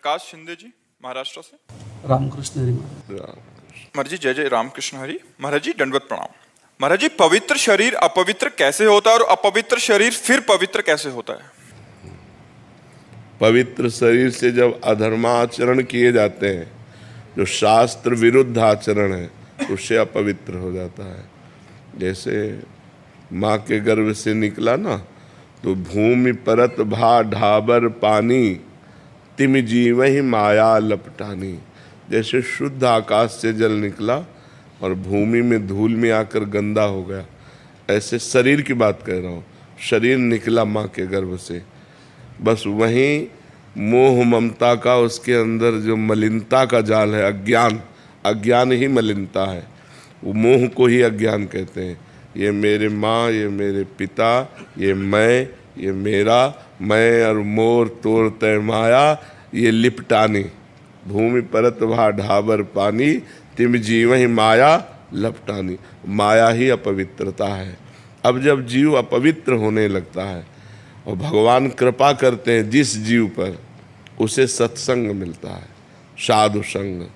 प्रकाश शिंदे जी महाराष्ट्र से। रामकृष्ण हरी। महाराज जी जय जय रामकृष्ण हरी। महाराज जी दंडवत प्रणाम। महाराज जी पवित्र शरीर अपवित्र कैसे होता है और अपवित्र शरीर फिर पवित्र कैसे होता है? पवित्र शरीर से जब अधर्माचरण किए जाते हैं, जो शास्त्र विरुद्ध आचरण है, उससे अपवित्र हो जाता है। जैसे माँ के गर्भ से निकला ना, तो भूमि परत भा ढाबर पानी, तिम जीवहि माया लपटानी। जैसे शुद्ध आकाश से जल निकला और भूमि में धूल में आकर गंदा हो गया, ऐसे शरीर की बात कह रहा हूँ। शरीर निकला माँ के गर्भ से, बस वहीं मोह ममता का, उसके अंदर जो मलिनता का जाल है, अज्ञान, अज्ञान ही मलिनता है, वो मोह को ही अज्ञान कहते हैं। ये मेरे माँ, ये मेरे पिता, ये मैं, ये मेरा, मैं और मोर तोर तय माया, ये लिपटानी। भूमि परत भा ढाबर पानी, तिम जीवहि माया लपटानी। माया ही अपवित्रता है। अब जब जीव अपवित्र होने लगता है और भगवान कृपा करते हैं जिस जीव पर, उसे सत्संग मिलता है, साधु संग।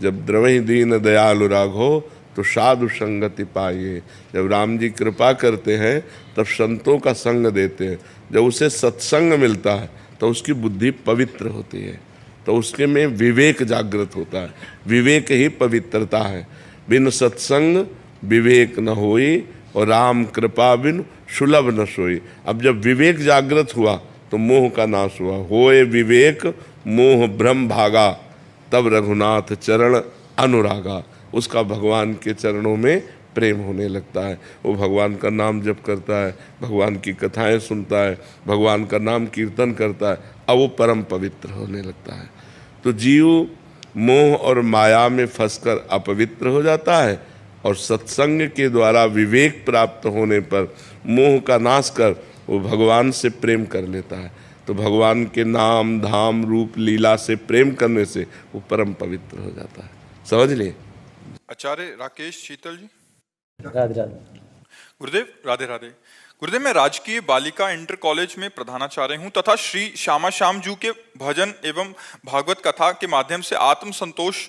जब द्रवहि दीन दयालु राघो, तो साधु संगति पाइए। जब राम जी कृपा करते हैं तब संतों का संग देते हैं। जब उसे सत्संग मिलता है तो उसकी बुद्धि पवित्र होती है, तो उसके में विवेक जागृत होता है। विवेक ही पवित्रता है। बिन सत्संग विवेक न होई, और राम कृपा बिन सुलभ न सोई। अब जब विवेक जागृत हुआ तो मोह का नाश हुआ। होए विवेक मोह भ्रम भागा, तब रघुनाथ चरण अनुरागा। उसका भगवान के चरणों में प्रेम होने लगता है। वो भगवान का नाम जप करता है, भगवान की कथाएं सुनता है, भगवान का नाम कीर्तन करता है, अब वो परम पवित्र होने लगता है। तो जीव मोह और माया में फंसकर अपवित्र हो जाता है, और सत्संग के द्वारा विवेक प्राप्त होने पर मोह का नाश कर वो भगवान से प्रेम कर लेता है। तो भगवान के नाम धाम रूप लीला से प्रेम करने से वो परम पवित्र हो जाता है। समझ लिए? आचार्य राकेश शीतल जी। राधे राधे। गुरुदेव राधे राधे। गुरुदेव मैं राजकीय बालिका इंटर कॉलेज में प्रधानाचार्य हूँ तथा श्री श्यामा श्याम जू के भजन एवं भागवत कथा के माध्यम से आत्म संतोष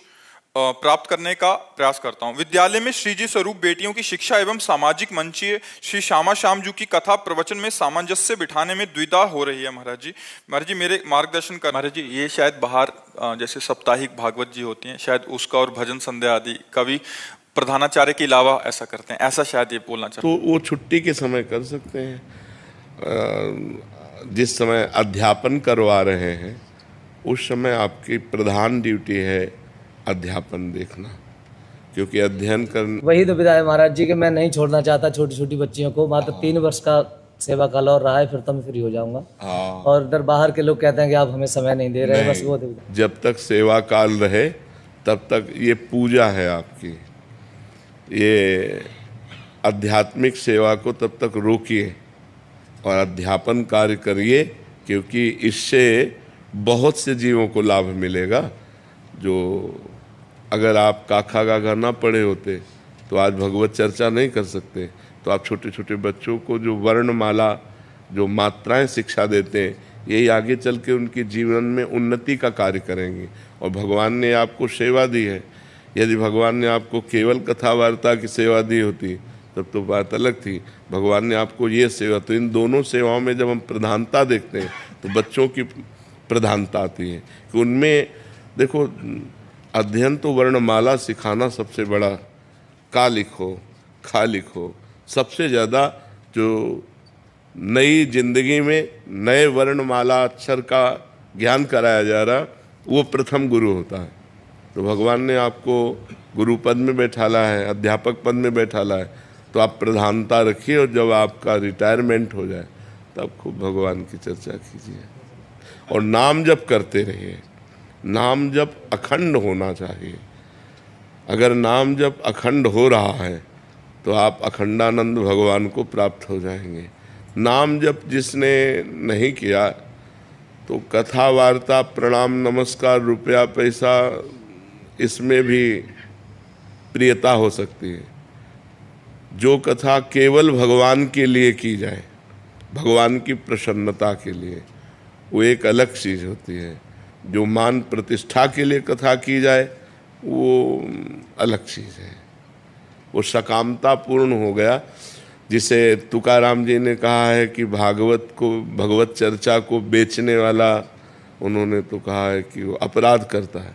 प्राप्त करने का प्रयास करता हूँ। विद्यालय में श्री जी स्वरूप बेटियों की शिक्षा एवं सामाजिक मंचीय श्री श्यामा श्याम जू की कथा प्रवचन में सामंजस्य बिठाने में द्विधा हो रही है। महाराज जी मेरे मार्गदर्शन कर। महाराज जी ये शायद बाहर जैसे साप्ताहिक भागवत जी होती हैं, शायद उसका और भजन संध्या आदि कवि प्रधानाचार्य के अलावा ऐसा करते हैं, ऐसा शायद ये बोलना चाहते तो वो छुट्टी के समय कर सकते हैं। जिस समय अध्यापन करवा रहे हैं उस समय आपकी प्रधान ड्यूटी है अध्यापन देखना, क्योंकि अध्ययन करना। वही तो विदा है महाराज जी कि मैं नहीं छोड़ना चाहता छोटी छोटी बच्चियों को। मात्र 3 वर्ष का सेवा काल और रहा है, फिर तो मैं फ्री हो जाऊंगा। और इधर बाहर के लोग कहते हैं कि आप हमें समय नहीं दे रहे। बस वो जब तक सेवा काल रहे तब तक ये पूजा है आपकी, ये आध्यात्मिक सेवा को तब तक रोकिए और अध्यापन कार्य करिए, क्योंकि इससे बहुत से जीवों को लाभ मिलेगा। जो अगर आप काखा गाघा ना पढ़े होते तो आज भगवत चर्चा नहीं कर सकते। तो आप छोटे छोटे बच्चों को जो वर्णमाला, जो मात्राएं शिक्षा देते हैं, यही आगे चल के उनके जीवन में उन्नति का कार्य करेंगे। और भगवान ने आपको सेवा दी है। यदि भगवान ने आपको केवल कथा वार्ता की सेवा दी होती तब तो बात अलग थी। भगवान ने आपको ये सेवा, तो इन दोनों सेवाओं में जब हम प्रधानता देखते हैं तो बच्चों की प्रधानता आती है कि उनमें देखो, अध्ययन तो वर्णमाला सिखाना सबसे बड़ा, का लिखो खा लिखो, सबसे ज़्यादा जो नई जिंदगी में नए वर्णमाला अक्षर का ज्ञान कराया जा रहा, वो प्रथम गुरु होता है। तो भगवान ने आपको गुरु पद में बैठाला है, अध्यापक पद में बैठाला है, तो आप प्रधानता रखिए। और जब आपका रिटायरमेंट हो जाए तब खूब भगवान की चर्चा कीजिए और नाम जप करते रहिए। नाम जप अखंड होना चाहिए। अगर नाम जप अखंड हो रहा है तो आप अखंडानंद भगवान को प्राप्त हो जाएंगे। नाम जप जिसने नहीं किया तो कथा वार्ता प्रणाम नमस्कार रुपया पैसा, इसमें भी प्रियता हो सकती है। जो कथा केवल भगवान के लिए की जाए, भगवान की प्रसन्नता के लिए, वो एक अलग चीज़ होती है। जो मान प्रतिष्ठा के लिए कथा की जाए वो अलग चीज़ है, वो सकामता पूर्ण हो गया। जिसे तुकाराम जी ने कहा है कि भगवत चर्चा को बेचने वाला, उन्होंने तो कहा है कि वो अपराध करता है।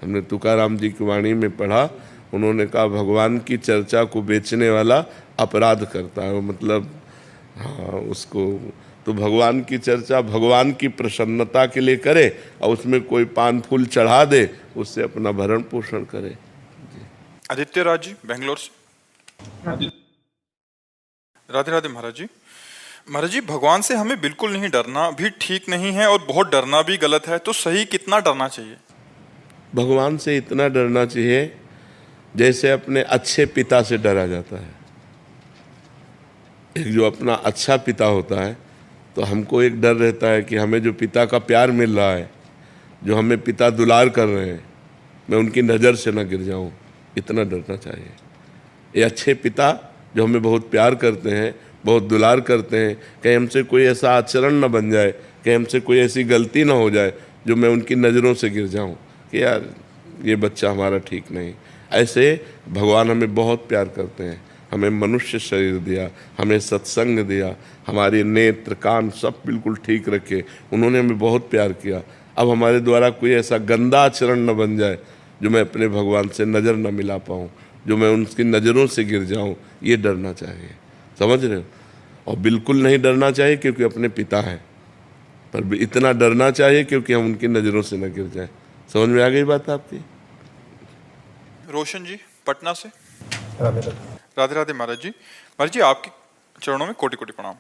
हमने तुकाराम जी की वाणी में पढ़ा, उन्होंने कहा भगवान की चर्चा को बेचने वाला अपराध करता है। मतलब हाँ, उसको तो भगवान की चर्चा भगवान की प्रसन्नता के लिए करे और उसमें कोई पान फूल चढ़ा दे, उससे अपना भरण पोषण करे। आदित्य राज जी बेंगलोर से। राधे राधे महाराज जी। महाराज जी, भगवान से हमें बिल्कुल नहीं डरना भी ठीक नहीं है और बहुत डरना भी गलत है, तो सही कितना डरना चाहिए? भगवान से इतना डरना चाहिए जैसे अपने अच्छे पिता से डरा जाता है। एक जो अपना अच्छा पिता होता है तो हमको एक डर रहता है कि हमें जो पिता का प्यार मिल रहा है, जो हमें पिता दुलार कर रहे हैं, मैं उनकी नज़र से न गिर जाऊं, इतना डरना चाहिए। ये अच्छे पिता जो हमें बहुत प्यार करते हैं, बहुत दुलार करते हैं, कहीं हमसे कोई ऐसा आचरण न बन जाए, कहीं हमसे कोई ऐसी गलती ना हो जाए जो मैं उनकी नज़रों से गिर जाऊं कि यार ये बच्चा हमारा ठीक नहीं। ऐसे भगवान हमें बहुत प्यार करते हैं, हमें मनुष्य शरीर दिया, हमें सत्संग दिया, हमारे नेत्र कान सब बिल्कुल ठीक रखे, उन्होंने हमें बहुत प्यार किया। अब हमारे द्वारा कोई ऐसा गंदा आचरण न बन जाए जो मैं अपने भगवान से नज़र न मिला पाऊँ, जो मैं उनकी नज़रों से गिर जाऊँ, ये डरना चाहिए। समझ रहे हो? और बिल्कुल नहीं डरना चाहिए क्योंकि अपने पिता हैं, पर इतना डरना चाहिए क्योंकि हम उनकी नज़रों से न गिर जाए। समझ में आ गई बात आपकी? रोशन जी पटना से। राधे राधे महाराज जी। महाराज जी, आपके चरणों में कोटि कोटि प्रणाम।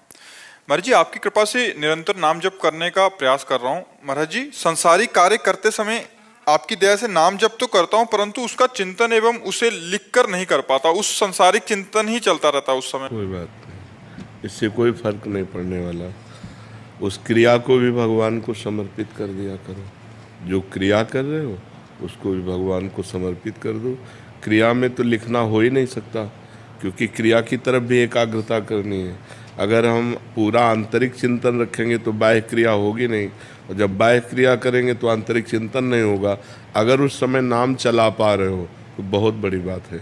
महाराज जी, आपकी कृपा से निरंतर नाम जप करने का प्रयास कर रहा हूँ। महाराज जी, संसारिक कार्य करते समय आपकी दया से नाम जप तो करता हूँ, परंतु उसका चिंतन एवं उसे लिख कर नहीं कर पाता। उस संसारिक चिंतन ही चलता रहता उस समय। कोई बात नहीं, इससे कोई फर्क नहीं पड़ने वाला। उस क्रिया को भी भगवान को समर्पित कर दिया करो। जो क्रिया कर रहे हो उसको भी भगवान को समर्पित कर दो। क्रिया में तो लिखना हो ही नहीं सकता, क्योंकि क्रिया की तरफ भी एकाग्रता करनी है। अगर हम पूरा आंतरिक चिंतन रखेंगे तो बाह्य क्रिया होगी नहीं, और जब बाह्य क्रिया करेंगे तो आंतरिक चिंतन नहीं होगा। अगर उस समय नाम चला पा रहे हो तो बहुत बड़ी बात है।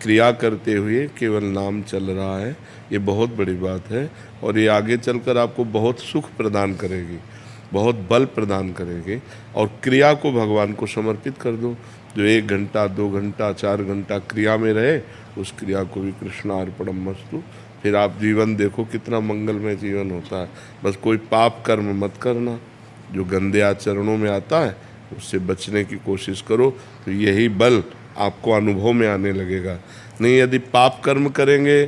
क्रिया करते हुए केवल नाम चल रहा है, ये बहुत बड़ी बात है, और ये आगे चलकर आपको बहुत सुख प्रदान करेगी, बहुत बल प्रदान करेगी। और क्रिया को भगवान को समर्पित कर दो। जो 1 घंटा 2 घंटा 4 घंटा क्रिया में रहे, उस क्रिया को भी कृष्णार्पणमस्तु। फिर आप जीवन देखो कितना मंगलमय जीवन होता है। बस कोई पाप कर्म मत करना, जो गंदे आचरणों में आता है उससे बचने की कोशिश करो, तो यही बल आपको अनुभव में आने लगेगा। नहीं, यदि पाप कर्म करेंगे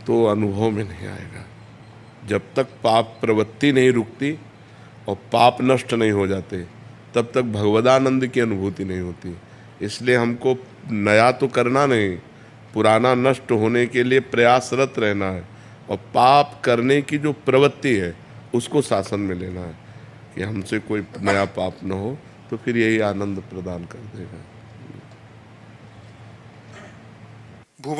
तो अनुभव में नहीं आएगा। जब तक पाप प्रवृत्ति नहीं रुकती और पाप नष्ट नहीं हो जाते, तब तक भगवदानंद की अनुभूति नहीं होती। इसलिए हमको नया तो करना नहीं, पुराना नष्ट होने के लिए प्रयासरत रहना है, और पाप करने की जो प्रवृत्ति है उसको शासन में लेना है कि हमसे कोई नया पाप न हो, तो फिर यही आनंद प्रदान कर देगा। भुवन